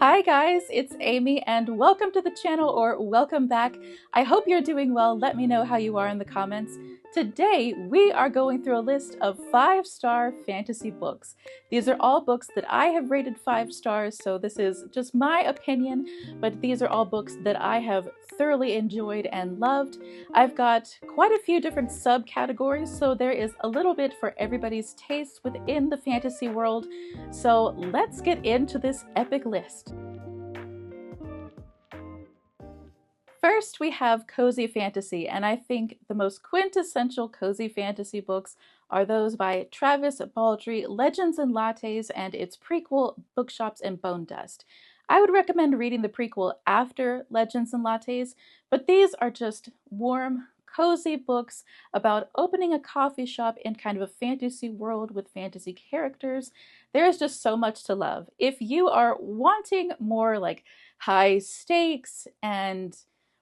Hi guys, it's Amy and welcome to the channel, or welcome back. I hope you're doing well. Let me know how you are in the comments. Today we are going through a list of 5-star fantasy books. These are all books that I have rated 5 stars, so this is just my opinion, but these are all books that I have thoroughly enjoyed and loved. I've got quite a few different subcategories, so there is a little bit for everybody's taste within the fantasy world. So let's get into this epic list. First, we have cozy fantasy, and I think the most quintessential cozy fantasy books are those by Travis Baldree, Legends and Lattes, and its prequel, Bookshops and Bone Dust. I would recommend reading the prequel after Legends and Lattes, but these are just warm, cozy books about opening a coffee shop in kind of a fantasy world with fantasy characters. There is just so much to love. If you are wanting more like high stakes and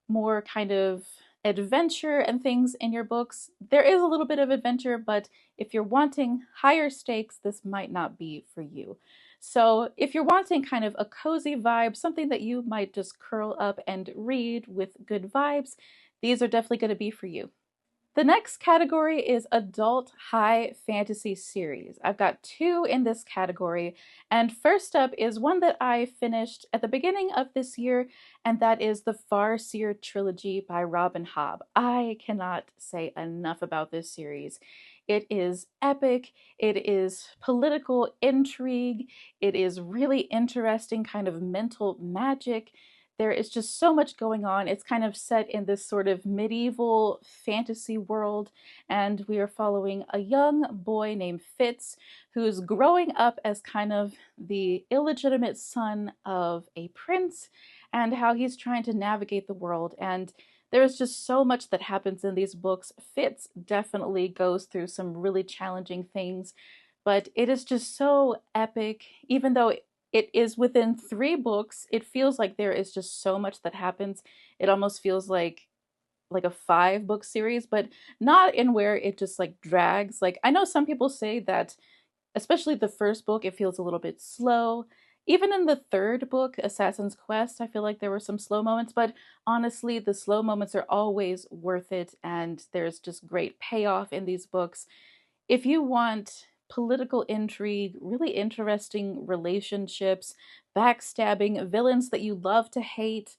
more kind of adventure and things in your books, there is a little bit of adventure, but if you're wanting higher stakes, this might not be for you. So if you're wanting kind of a cozy vibe, something that you might just curl up and read with good vibes, these are definitely going to be for you. The next category is adult high fantasy series. I've got 2 in this category, and first up is one that I finished at the beginning of this year, and that is the Farseer trilogy by Robin Hobb. I cannot say enough about this series. It is epic, it is political intrigue, it is really interesting kind of mental magic. There is just so much going on. It's kind of set in this sort of medieval fantasy world, and we are following a young boy named Fitz who's growing up as kind of the illegitimate son of a prince, and how he's trying to navigate the world. And there's just so much that happens in these books. Fitz definitely goes through some really challenging things, but it is just so epic. Even though it is within 3 books, it feels like there is just so much that happens. It almost feels like a 5-book series, but not in where it just like drags. Like, I know some people say that especially the first book, it feels a little bit slow. Even in the 3rd book, Assassin's Quest, I feel like there were some slow moments, but honestly, the slow moments are always worth it, and there's just great payoff in these books. If you want political intrigue, really interesting relationships, backstabbing, villains that you love to hate,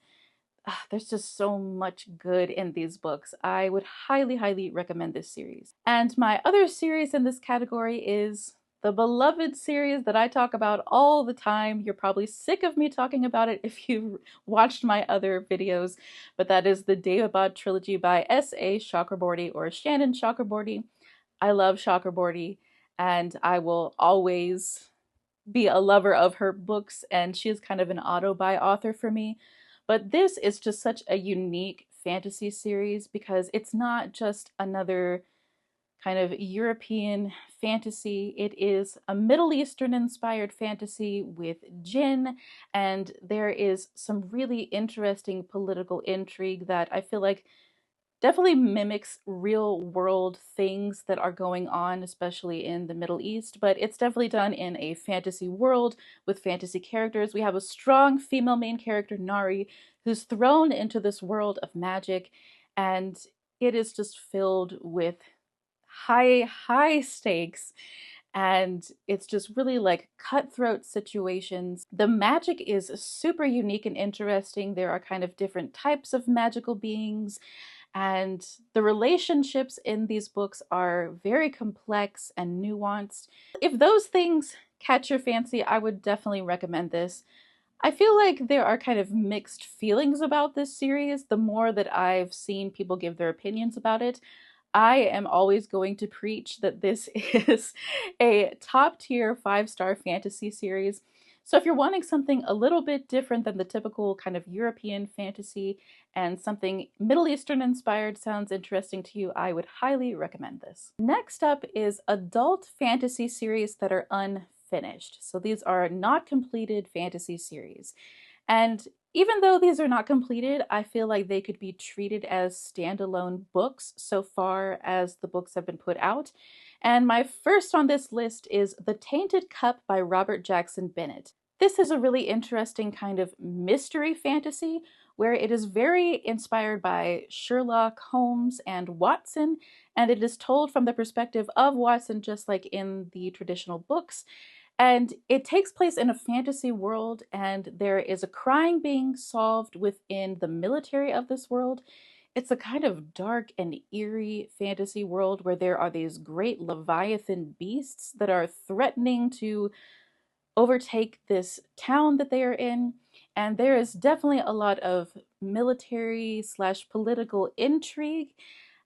there's just so much good in these books. I would highly, highly recommend this series. And my other series in this category is the beloved series that I talk about all the time. You're probably sick of me talking about it if you've watched my other videos, but that is the Daevabad trilogy by S.A. Chakraborty, or Shannon Chakraborty. I love Chakraborty, and I will always be a lover of her books, and she is kind of an auto-buy author for me. But this is just such a unique fantasy series because it's not just another kind of European fantasy. It is a Middle Eastern inspired fantasy with jinn, and there is some really interesting political intrigue that I feel like definitely mimics real world things that are going on, especially in the Middle East, but it's definitely done in a fantasy world with fantasy characters. We have a strong female main character, Nari, who's thrown into this world of magic, and it is just filled with high stakes, and it's just really like cutthroat situations. The magic is super unique and interesting. There are kind of different types of magical beings, and the relationships in these books are very complex and nuanced. If those things catch your fancy, I would definitely recommend this. I feel like there are kind of mixed feelings about this series. The more that I've seen people give their opinions about it, I am always going to preach that this is a top tier 5-star fantasy series. So if you're wanting something a little bit different than the typical kind of European fantasy, and something Middle Eastern inspired sounds interesting to you, I would highly recommend this. Next up is adult fantasy series that are unfinished. So these are not completed fantasy series. And even though these are not completed, I feel like they could be treated as standalone books so far as the books have been put out. And my first on this list is The Tainted Cup by Robert Jackson Bennett. This is a really interesting kind of mystery fantasy where it is very inspired by Sherlock Holmes and Watson, and it is told from the perspective of Watson, just like in the traditional books. And it takes place in a fantasy world, and there is a crime being solved within the military of this world. It's a kind of dark and eerie fantasy world where there are these great leviathan beasts that are threatening to overtake this town that they are in. And there is definitely a lot of military slash political intrigue.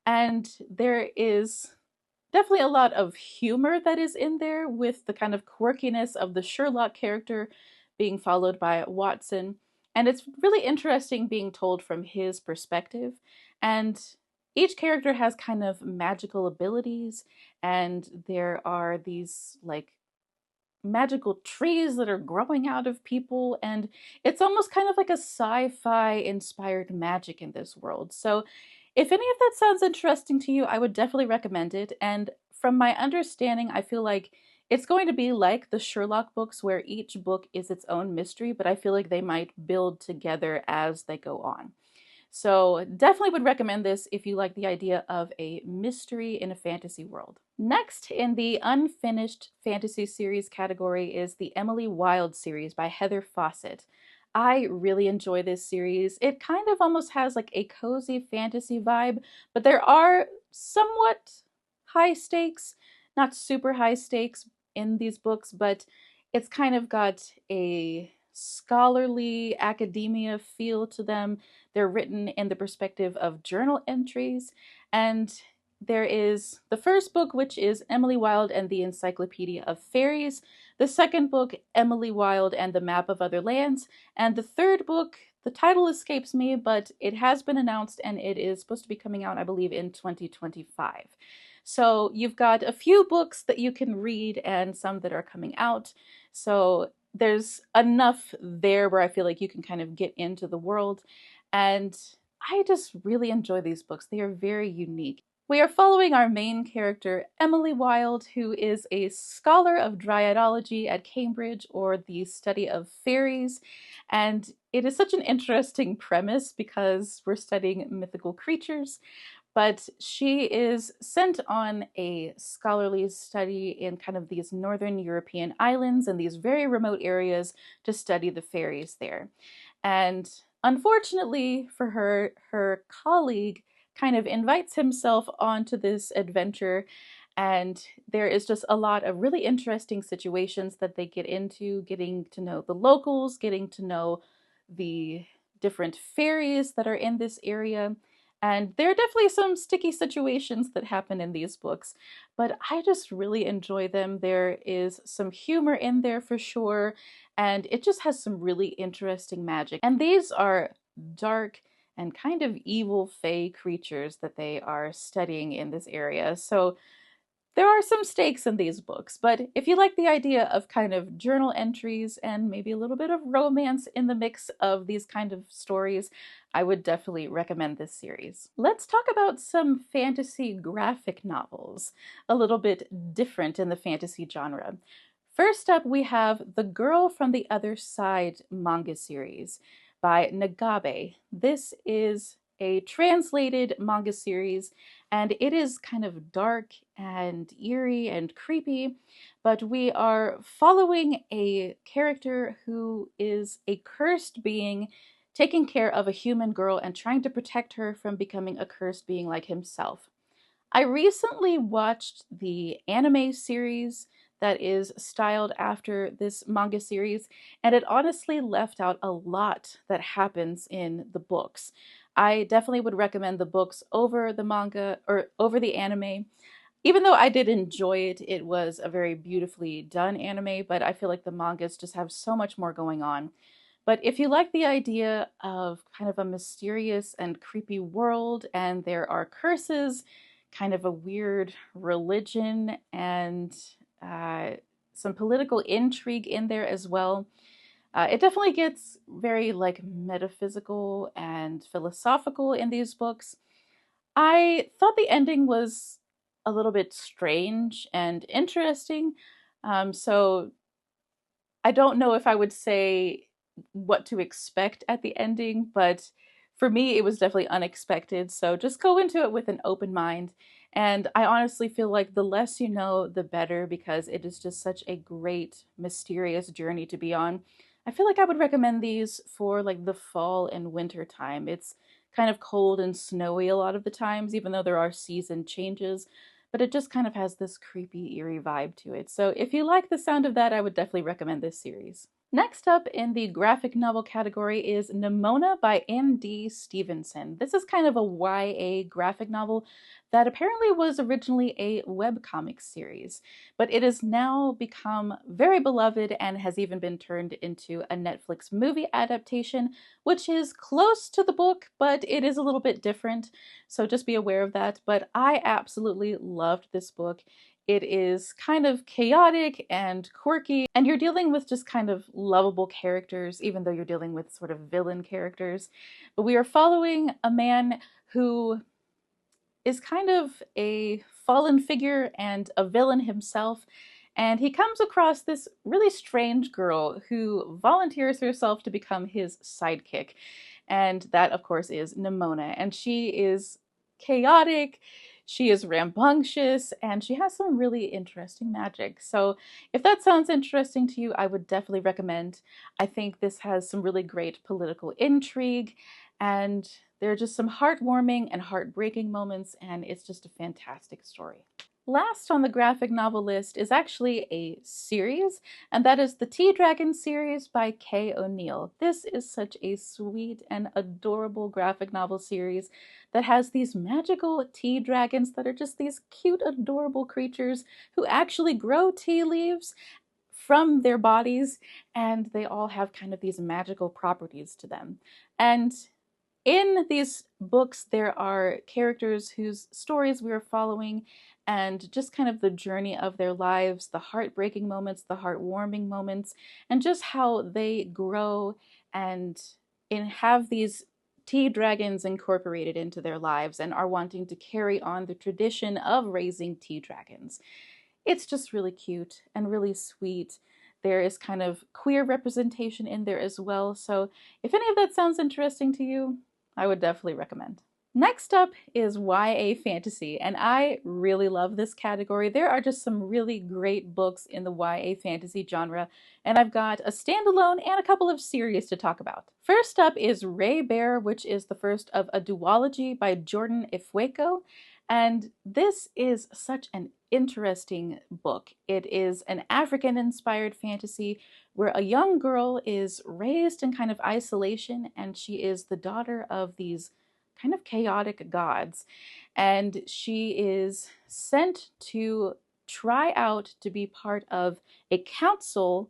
And there is definitely a lot of humor that is in there with the kind of quirkiness of the Sherlock character being followed by Watson. And it's really interesting being told from his perspective. And each character has kind of magical abilities, and there are these like magical trees that are growing out of people, and it's almost kind of like a sci-fi inspired magic in this world. So if any of that sounds interesting to you, I would definitely recommend it. And from my understanding, I feel like it's going to be like the Sherlock books where each book is its own mystery, but I feel like they might build together as they go on. So definitely would recommend this if you like the idea of a mystery in a fantasy world. Next in the unfinished fantasy series category is the Emily Wilde series by Heather Fawcett. I really enjoy this series. It kind of almost has like a cozy fantasy vibe, but there are somewhat high stakes, not super high stakes in these books, but it's kind of got a scholarly academia feel to them. They're written in the perspective of journal entries, and there is the first book, which is Emily Wilde and the Encyclopedia of Fairies. The second book, Emily Wilde and the Map of Other Lands. And the third book, the title escapes me, but it has been announced and it is supposed to be coming out, I believe, in 2025. So you've got a few books that you can read and some that are coming out. So there's enough there where I feel like you can kind of get into the world. And I just really enjoy these books. They are very unique. We are following our main character, Emily Wilde, who is a scholar of dryadology at Cambridge, or the study of fairies. And it is such an interesting premise because we're studying mythical creatures, but she is sent on a scholarly study in kind of these northern European islands and these very remote areas to study the fairies there. And unfortunately for her, her colleague kind of invites himself onto this adventure, and there is just a lot of really interesting situations that they get into, getting to know the locals, getting to know the different fairies that are in this area. And there are definitely some sticky situations that happen in these books, but I just really enjoy them. There is some humor in there for sure, and it just has some really interesting magic. And these are dark and kind of evil fae creatures that they are studying in this area. So there are some stakes in these books, but if you like the idea of kind of journal entries and maybe a little bit of romance in the mix of these kind of stories, I would definitely recommend this series. Let's talk about some fantasy graphic novels, a little bit different in the fantasy genre. First up, we have The Girl from the Other Side manga series by Nagabe. This is a translated manga series, and it is kind of dark and eerie and creepy, but we are following a character who is a cursed being taking care of a human girl and trying to protect her from becoming a cursed being like himself. I recently watched the anime series that is styled after this manga series, and it honestly left out a lot that happens in the books. I definitely would recommend the books over the manga or over the anime. Even though I did enjoy it, it was a very beautifully done anime, but I feel like the mangas just have so much more going on. But if you like the idea of kind of a mysterious and creepy world, and there are curses, kind of a weird religion, and uh, some political intrigue in there as well, it definitely gets very like metaphysical and philosophical in these books. I thought the ending was a little bit strange and interesting. So I don't know if I would say what to expect at the ending, but for me, it was definitely unexpected. So just go into it with an open mind. And I honestly feel like the less you know, the better, because it is just such a great, mysterious journey to be on. I feel like I would recommend these for like the fall and winter time. It's kind of cold and snowy a lot of the times, even though there are season changes, but it just kind of has this creepy, eerie vibe to it. So if you like the sound of that, I would definitely recommend this series. Next up in the graphic novel category is Nimona by M.D. Stevenson. This is kind of a YA graphic novel that apparently was originally a webcomic series, but it has now become very beloved and has even been turned into a Netflix movie adaptation, which is close to the book, but it is a little bit different, so just be aware of that. But I absolutely loved this book. It is kind of chaotic and quirky, and you're dealing with just kind of lovable characters, even though you're dealing with sort of villain characters. But we are following a man who is kind of a fallen figure and a villain himself. And he comes across this really strange girl who volunteers herself to become his sidekick. And that, of course, is Nimona. And she is chaotic, she is rambunctious, and she has some really interesting magic. So, if that sounds interesting to you, I would definitely recommend. I think this has some really great political intrigue, and there are just some heartwarming and heartbreaking moments, and it's just a fantastic story. Last on the graphic novel list is actually a series, and that is the Tea Dragon series by Kay O'Neill. This is such a sweet and adorable graphic novel series that has these magical tea dragons that are just these cute, adorable creatures who actually grow tea leaves from their bodies, and they all have kind of these magical properties to them. And in these books, there are characters whose stories we are following, and just kind of the journey of their lives, the heartbreaking moments, the heartwarming moments, and just how they grow and have these tea dragons incorporated into their lives and are wanting to carry on the tradition of raising tea dragons. It's just really cute and really sweet. There is kind of queer representation in there as well. So if any of that sounds interesting to you, I would definitely recommend. Next up is YA fantasy, and I really love this category. There are just some really great books in the YA fantasy genre, and I've got a standalone and a couple of series to talk about. First up is Ray Bear, which is the first of a duology by Jordan Ifueko, and this is such an interesting book. It is an African-inspired fantasy where a young girl is raised in kind of isolation, and she is the daughter of these kind of chaotic gods. And she is sent to try out to be part of a council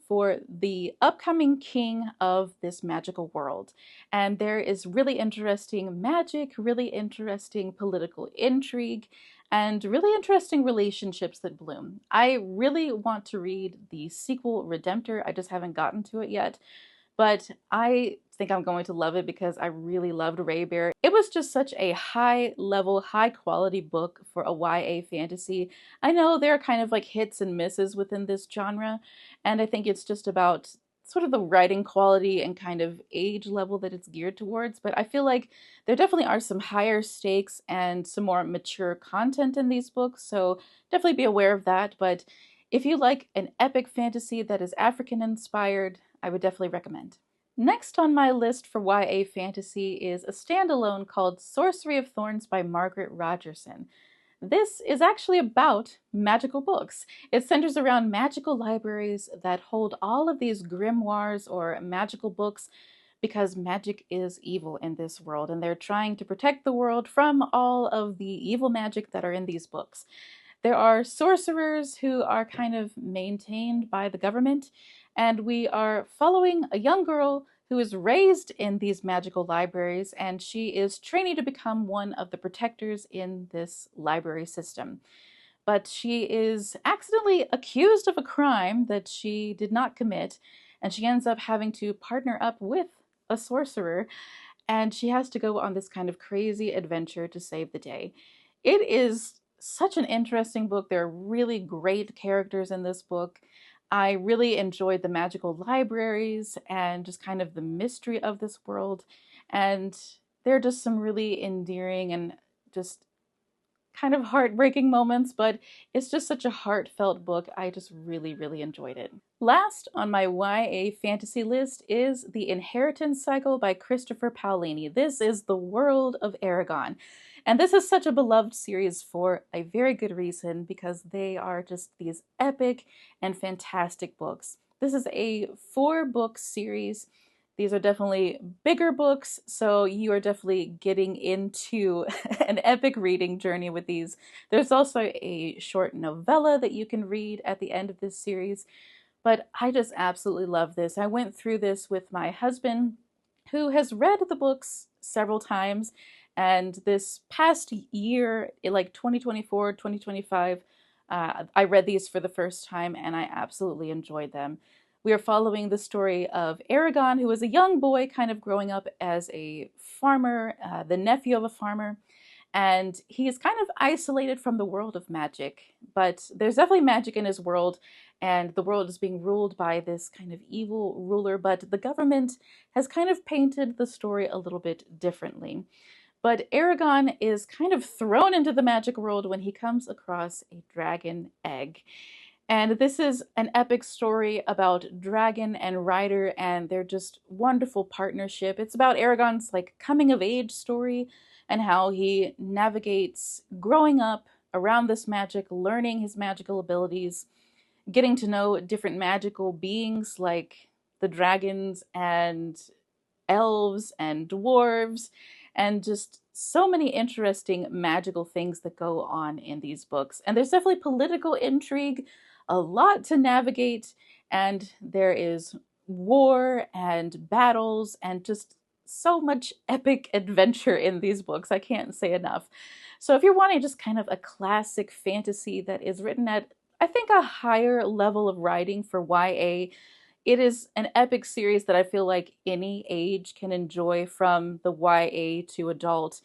for the upcoming king of this magical world. And there is really interesting magic, really interesting political intrigue, and really interesting relationships that bloom. I really want to read the sequel, Redemptor. I just haven't gotten to it yet. But I think I'm going to love it because I really loved Ray Bear. It was just such a high level, high quality book for a YA fantasy. I know there are kind of like hits and misses within this genre, and I think it's just about sort of the writing quality and kind of age level that it's geared towards. But I feel like there definitely are some higher stakes and some more mature content in these books, so definitely be aware of that. But if you like an epic fantasy that is African inspired, I would definitely recommend. Next on my list for YA fantasy is a standalone called Sorcery of Thorns by Margaret Rogerson. This is actually about magical books. It centers around magical libraries that hold all of these grimoires or magical books because magic is evil in this world, and they're trying to protect the world from all of the evil magic that are in these books. There are sorcerers who are kind of maintained by the government, and we are following a young girl who is raised in these magical libraries, and she is training to become one of the protectors in this library system. But she is accidentally accused of a crime that she did not commit, and she ends up having to partner up with a sorcerer, and she has to go on this kind of crazy adventure to save the day. It is such an interesting book. There are really great characters in this book. I really enjoyed the magical libraries and just kind of the mystery of this world. And there are just some really endearing and just kind of heartbreaking moments, but it's just such a heartfelt book. I just really, really enjoyed it. Last on my YA fantasy list is The Inheritance Cycle by Christopher Paolini. This is the world of Aragon. And this is such a beloved series for a very good reason, because they are just these epic and fantastic books. This is a 4-book series. These are definitely bigger books, so you are definitely getting into an epic reading journey with these. There's also a short novella that you can read at the end of this series, but I just absolutely love this. I went through this with my husband, who has read the books several times, and this past year, like 2024, 2025, I read these for the first time and I absolutely enjoyed them. We are following the story of Aragon, who is a young boy kind of growing up as a farmer, the nephew of a farmer, and he is kind of isolated from the world of magic. But there's definitely magic in his world, and the world is being ruled by this kind of evil ruler, but the government has kind of painted the story a little bit differently. But Aragon is kind of thrown into the magic world when he comes across a dragon egg. And this is an epic story about Dragon and Ryder and their just wonderful partnership. It's about Aragon's like coming of age story and how he navigates growing up around this magic, learning his magical abilities, getting to know different magical beings like the dragons and elves and dwarves, and just so many interesting magical things that go on in these books. And there's definitely political intrigue, a lot to navigate, and there is war and battles and just so much epic adventure in these books. I can't say enough. So if you're wanting just kind of a classic fantasy that is written at, I think, a higher level of writing for YA, it is an epic series that I feel like any age can enjoy, from the YA to adult.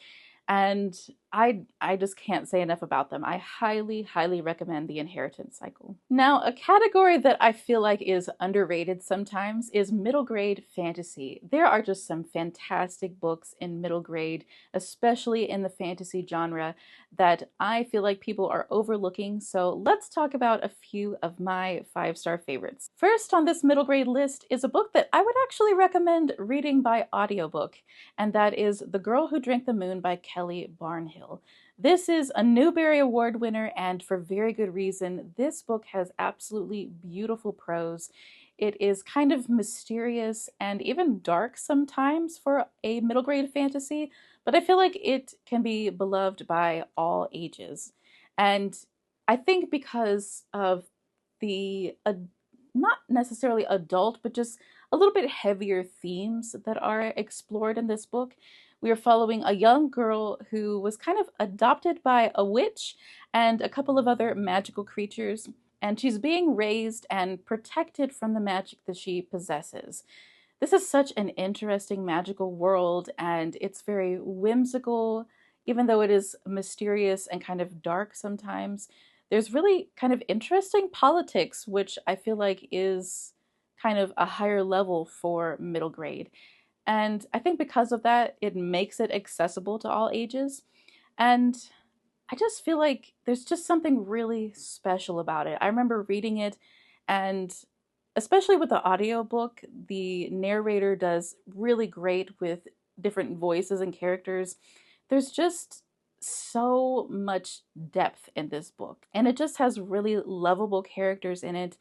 And I just can't say enough about them. I highly, highly recommend The Inheritance Cycle. Now, a category that I feel like is underrated sometimes is middle grade fantasy. There are just some fantastic books in middle grade, especially in the fantasy genre, that I feel like people are overlooking. So let's talk about a few of my 5-star favorites. First on this middle grade list is a book that I would actually recommend reading by audiobook, and that is The Girl Who Drank the Moon by Kelly Barnhill. This is a Newbery Award winner, and for very good reason. This book has absolutely beautiful prose. It is kind of mysterious and even dark sometimes for a middle grade fantasy, but I feel like it can be beloved by all ages. And I think because of the not necessarily adult, but just a little bit heavier themes that are explored in this book. We are following a young girl who was kind of adopted by a witch and a couple of other magical creatures, and she's being raised and protected from the magic that she possesses. This is such an interesting magical world, and it's very whimsical, even though it is mysterious and kind of dark sometimes. There's really kind of interesting politics, which I feel like is kind of a higher level for middle grade. And I think because of that, it makes it accessible to all ages. And I just feel like there's just something really special about it. I remember reading it, and especially with the audiobook, the narrator does really great with different voices and characters. There's just so much depth in this book, and it just has really lovable characters in it.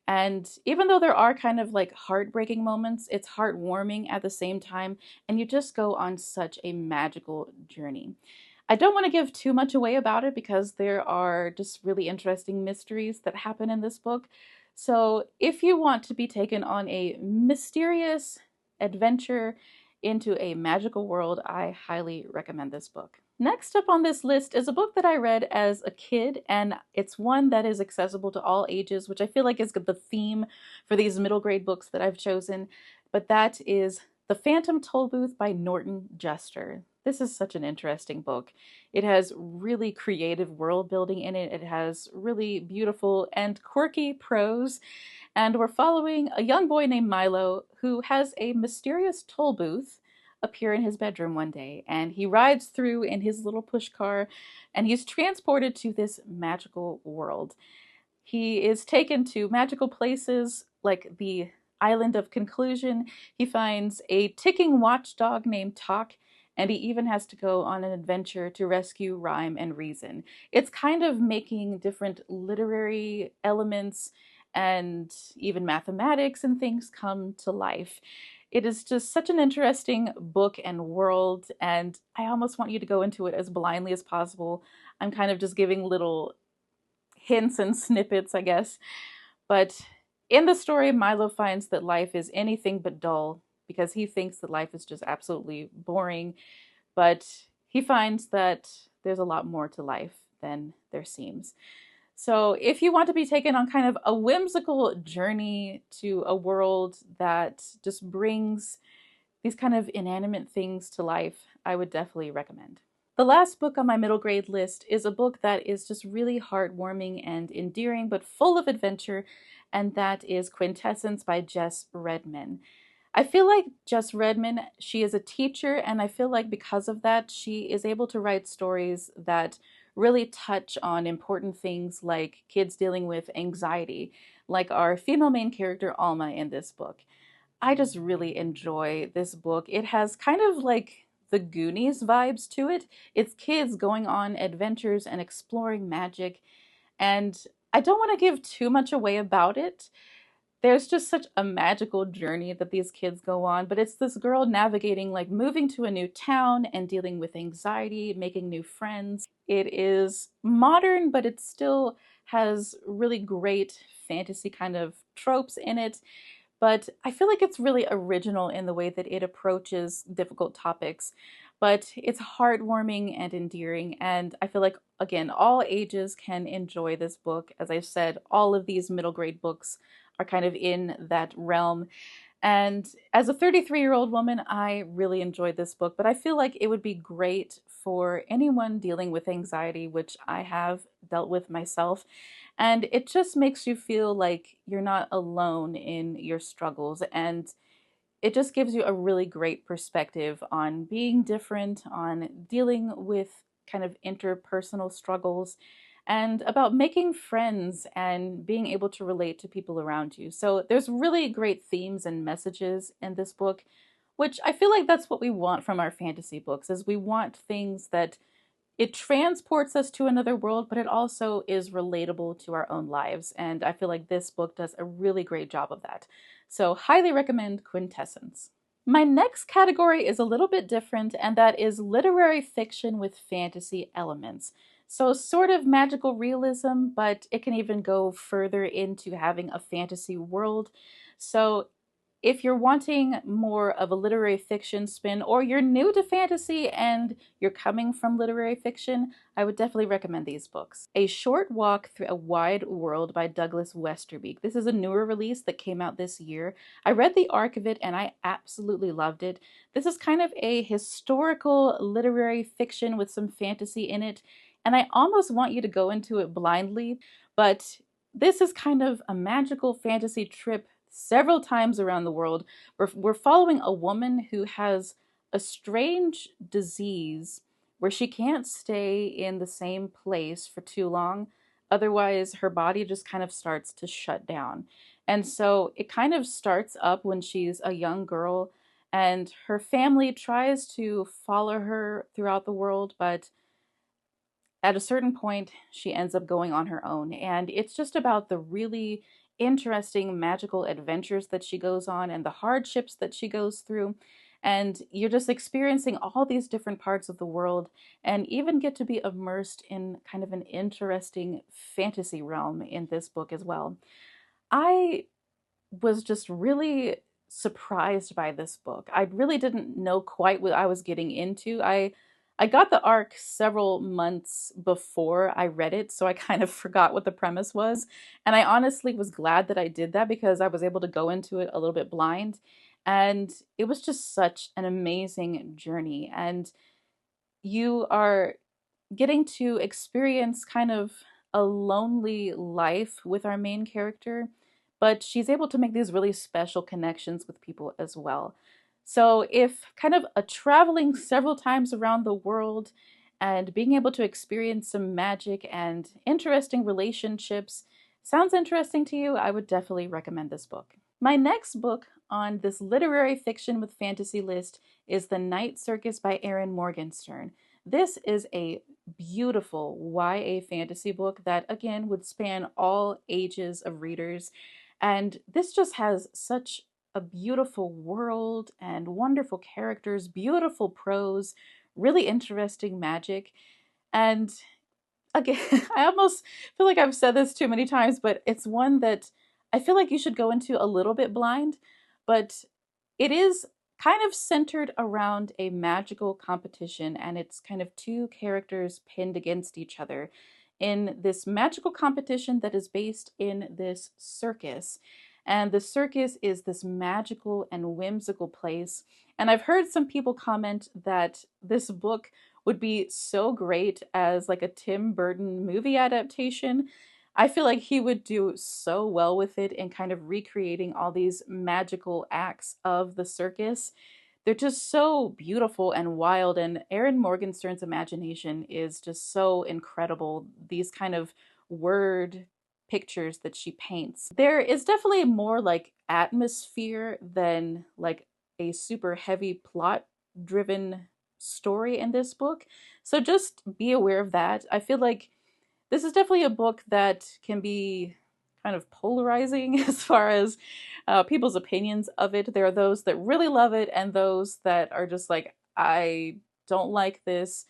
And even though there are kind of like heartbreaking moments, it's heartwarming at the same time, and you just go on such a magical journey. I don't want to give too much away about it because there are just really interesting mysteries that happen in this book. So if you want to be taken on a mysterious adventure into a magical world, I highly recommend this book. Next up on this list is a book that I read as a kid, and it's one that is accessible to all ages, which I feel like is the theme for these middle grade books that I've chosen, but that is The Phantom Tollbooth by Norton Juster. This is such an interesting book. It has really creative world building in it. It has really beautiful and quirky prose. And we're following a young boy named Milo who has a mysterious toll booth appear in his bedroom one day. And he rides through in his little push car and he's transported to this magical world. He is taken to magical places like the Island of Conclusion. He finds a ticking watchdog named Talk, and he even has to go on an adventure to rescue Rhyme and Reason. It's kind of making different literary elements and even mathematics and things come to life. It is just such an interesting book and world, and I almost want you to go into it as blindly as possible. I'm kind of just giving little hints and snippets, I guess. But in the story, Milo finds that life is anything but dull because he thinks that life is just absolutely boring. But he finds that there's a lot more to life than there seems. So, if you want to be taken on kind of a whimsical journey to a world that just brings these kind of inanimate things to life, I would definitely recommend. The last book on my middle grade list is a book that is just really heartwarming and endearing, but full of adventure, and that is Quintessence by Jess Redman. I feel like Jess Redman, she is a teacher, and I feel like because of that, she is able to write stories that really touch on important things like kids dealing with anxiety, like our female main character Alma in this book. I just really enjoy this book. It has kind of like the Goonies vibes to it. It's kids going on adventures and exploring magic. And I don't want to give too much away about it. There's just such a magical journey that these kids go on, but it's this girl navigating, like moving to a new town and dealing with anxiety, making new friends. It is modern, but it still has really great fantasy kind of tropes in it, but I feel like it's really original in the way that it approaches difficult topics. But it's heartwarming and endearing, and I feel like, again, all ages can enjoy this book. As I've said, all of these middle grade books are kind of in that realm. And as a 33-year-old woman, I really enjoyed this book, but I feel like it would be great for anyone dealing with anxiety, which I have dealt with myself. And it just makes you feel like you're not alone in your struggles. And it just gives you a really great perspective on being different, on dealing with kind of interpersonal struggles, and about making friends and being able to relate to people around you. So there's really great themes and messages in this book, which I feel like that's what we want from our fantasy books, is we want things that it transports us to another world, but it also is relatable to our own lives. And I feel like this book does a really great job of that. So, highly recommend Quintessence. My next category is a little bit different, and that is literary fiction with fantasy elements. So, sort of magical realism, but it can even go further into having a fantasy world. So, if you're wanting more of a literary fiction spin, or you're new to fantasy and you're coming from literary fiction, I would definitely recommend these books. A Short Walk Through a Wide World by Douglas Westerbeek. This is a newer release that came out this year. I read the arc of it and I absolutely loved it. This is kind of a historical literary fiction with some fantasy in it, and I almost want you to go into it blindly, but this is kind of a magical fantasy trip several times around the world. We're following a woman who has a strange disease where she can't stay in the same place for too long. Otherwise, her body just kind of starts to shut down. And so it kind of starts up when she's a young girl, and her family tries to follow her throughout the world, but at a certain point, she ends up going on her own. And it's just about the really interesting magical adventures that she goes on and the hardships that she goes through. And you're just experiencing all these different parts of the world and even get to be immersed in kind of an interesting fantasy realm in this book as well. I was just really surprised by this book. I really didn't know quite what I was getting into. I got the arc several months before I read it, so I kind of forgot what the premise was. And I honestly was glad that I did that because I was able to go into it a little bit blind. And it was just such an amazing journey. And you are getting to experience kind of a lonely life with our main character, but she's able to make these really special connections with people as well. So, if kind of a traveling several times around the world and being able to experience some magic and interesting relationships sounds interesting to you, I would definitely recommend this book. My next book on this literary fiction with fantasy list is The Night Circus by Erin Morgenstern. This is a beautiful YA fantasy book that, again, would span all ages of readers. And this just has such a beautiful world and wonderful characters, beautiful prose, really interesting magic. And again, I almost feel like I've said this too many times, but it's one that I feel like you should go into a little bit blind, but it is kind of centered around a magical competition, and it's kind of two characters pinned against each other in this magical competition that is based in this circus. And the circus is this magical and whimsical place. And I've heard some people comment that this book would be so great as like a Tim Burton movie adaptation. I feel like he would do so well with it in kind of recreating all these magical acts of the circus. They're just so beautiful and wild, and Erin Morgenstern's imagination is just so incredible. These kind of word pictures that she paints. There is definitely more like atmosphere than like a super heavy plot driven story in this book. So just be aware of that. I feel like this is definitely a book that can be kind of polarizing as far as people's opinions of it. There are those that really love it and those that are just like, I don't like this.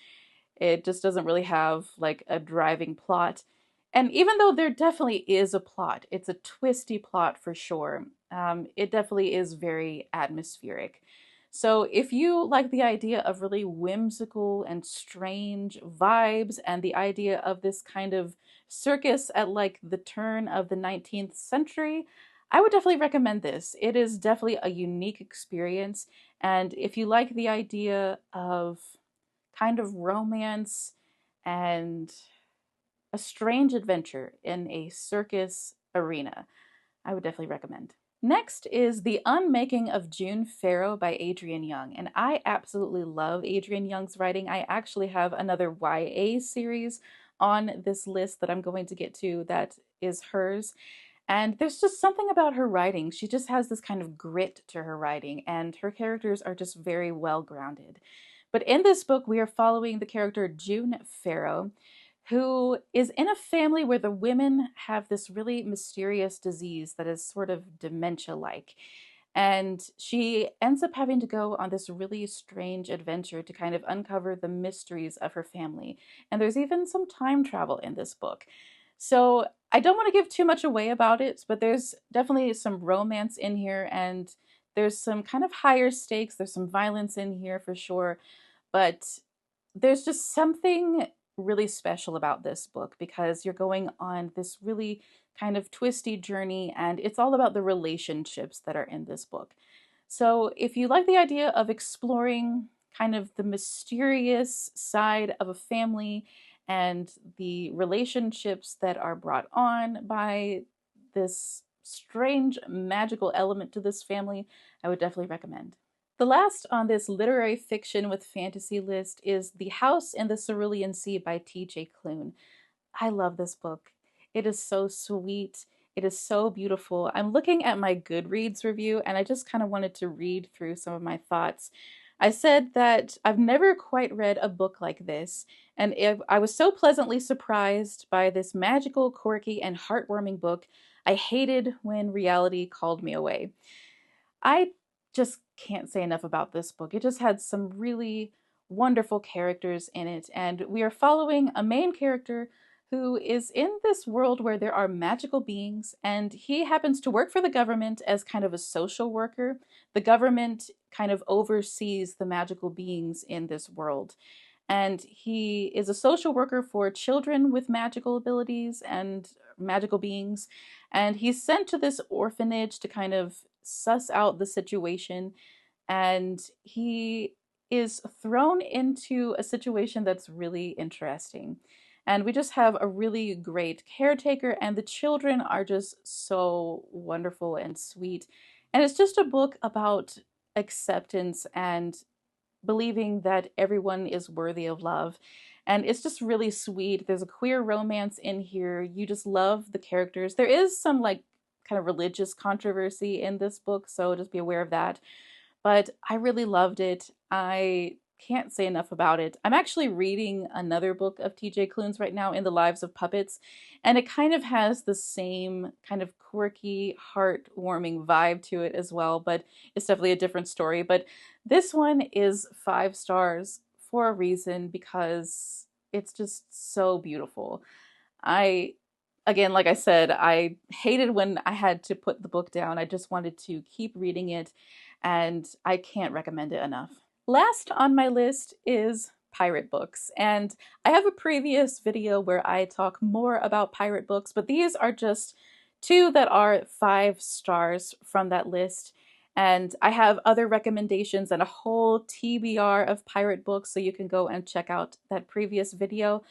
It just doesn't really have like a driving plot. And even though there definitely is a plot, it's a twisty plot for sure. It definitely is very atmospheric. So if you like the idea of really whimsical and strange vibes and the idea of this kind of circus at like the turn of the 19th century, I would definitely recommend this. It is definitely a unique experience. And if you like the idea of kind of romance and a strange adventure in a circus arena, I would definitely recommend. Next is The Unmaking of June Farrow by Adrienne Young. And I absolutely love Adrienne Young's writing. I actually have another YA series on this list that I'm going to get to that is hers. And there's just something about her writing. She just has this kind of grit to her writing, and her characters are just very well grounded. But in this book, we are following the character June Farrow, who is in a family where the women have this really mysterious disease that is sort of dementia like. And she ends up having to go on this really strange adventure to kind of uncover the mysteries of her family. And there's even some time travel in this book. So I don't want to give too much away about it, but there's definitely some romance in here and there's some kind of higher stakes. There's some violence in here for sure. But there's just something really special about this book because you're going on this really kind of twisty journey and it's all about the relationships that are in this book. So if you like the idea of exploring kind of the mysterious side of a family and the relationships that are brought on by this strange magical element to this family, I would definitely recommend. The last on this literary fiction with fantasy list is The House in the Cerulean Sea by T.J. Klune. I love this book. It is so sweet. It is so beautiful. I'm looking at my Goodreads review and I just kind of wanted to read through some of my thoughts. I said that I've never quite read a book like this, and I was so pleasantly surprised by this magical, quirky, and heartwarming book. I hated when reality called me away. I just can't say enough about this book. It just had some really wonderful characters in it, and we are following a main character who is in this world where there are magical beings, and he happens to work for the government as kind of a social worker. The government kind of oversees the magical beings in this world. And he is a social worker for children with magical abilities and magical beings. And he's sent to this orphanage to kind of suss out the situation. And he is thrown into a situation that's really interesting. And we just have a really great caretaker, and the children are just so wonderful and sweet. And it's just a book about acceptance and believing that everyone is worthy of love. And it's just really sweet. There's a queer romance in here. You just love the characters. There is some like kind of religious controversy in this book, so just be aware of that. But I really loved it. I can't say enough about it. I'm actually reading another book of TJ Klune's right now, In the Lives of Puppets, and it kind of has the same kind of quirky, heartwarming vibe to it as well, but it's definitely a different story. But this one is 5 stars for a reason, because it's just so beautiful. I Again, like I said, I hated when I had to put the book down. I just wanted to keep reading it, and I can't recommend it enough. Last on my list is pirate books, and I have a previous video where I talk more about pirate books, but these are just two that are 5 stars from that list. And I have other recommendations and a whole TBR of pirate books, so you can go and check out that previous video.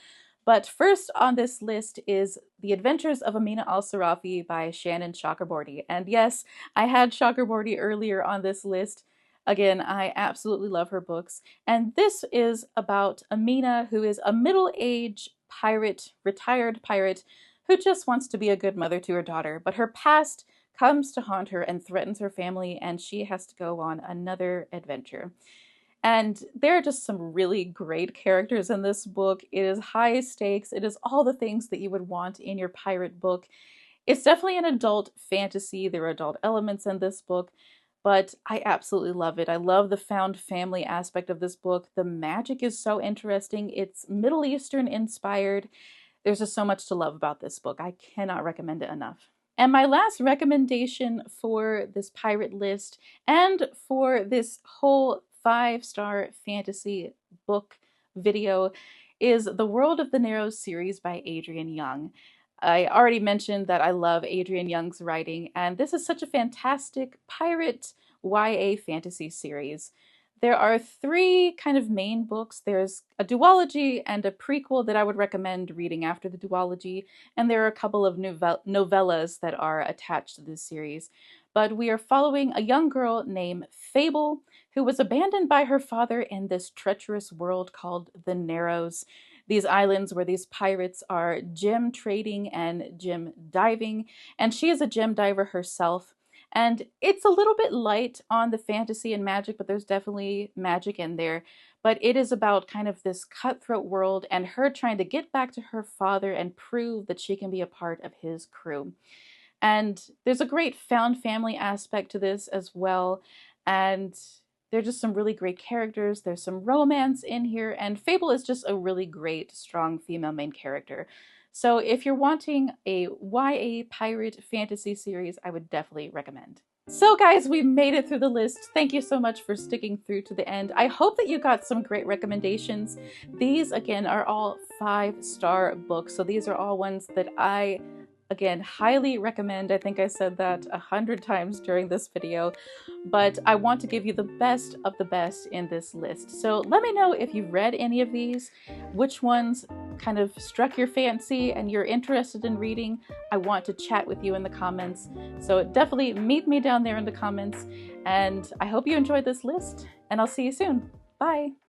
But first on this list is The Adventures of Amina Al-Sarafi by Shannon Chakraborty. And yes, I had Chakraborty earlier on this list. Again, I absolutely love her books. And this is about Amina, who is a middle-aged pirate, retired pirate, who just wants to be a good mother to her daughter. But her past comes to haunt her and threatens her family, and she has to go on another adventure. And there are just some really great characters in this book. It is high stakes. It is all the things that you would want in your pirate book. It's definitely an adult fantasy. There are adult elements in this book, but I absolutely love it. I love the found family aspect of this book. The magic is so interesting. It's Middle Eastern inspired. There's just so much to love about this book. I cannot recommend it enough. And my last recommendation for this pirate list and for this whole 5-star fantasy book video is The World of the Narrows series by Adrienne Young. I already mentioned that I love Adrienne Young's writing, and this is such a fantastic pirate YA fantasy series. There are 3 kind of main books. There's a duology and a prequel that I would recommend reading after the duology, and there are a couple of novellas that are attached to this series. But we are following a young girl named Fable, who was abandoned by her father in this treacherous world called the Narrows. These islands where these pirates are gem trading and gem diving, and she is a gem diver herself. And it's a little bit light on the fantasy and magic, but there's definitely magic in there. But it is about kind of this cutthroat world and her trying to get back to her father and prove that she can be a part of his crew. And there's a great found family aspect to this as well. And there's just some really great characters. There's some romance in here, and Fable is just a really great, strong female main character. So if you're wanting a YA pirate fantasy series, I would definitely recommend. So guys, we made it through the list. Thank you so much for sticking through to the end. I hope that you got some great recommendations. These, again, are all 5-star books. So these are all ones that I, again, highly recommend. I think I said that 100 times during this video, but I want to give you the best of the best in this list. So let me know if you've read any of these, which ones kind of struck your fancy and you're interested in reading. I want to chat with you in the comments. So definitely meet me down there in the comments, and I hope you enjoyed this list, and I'll see you soon. Bye!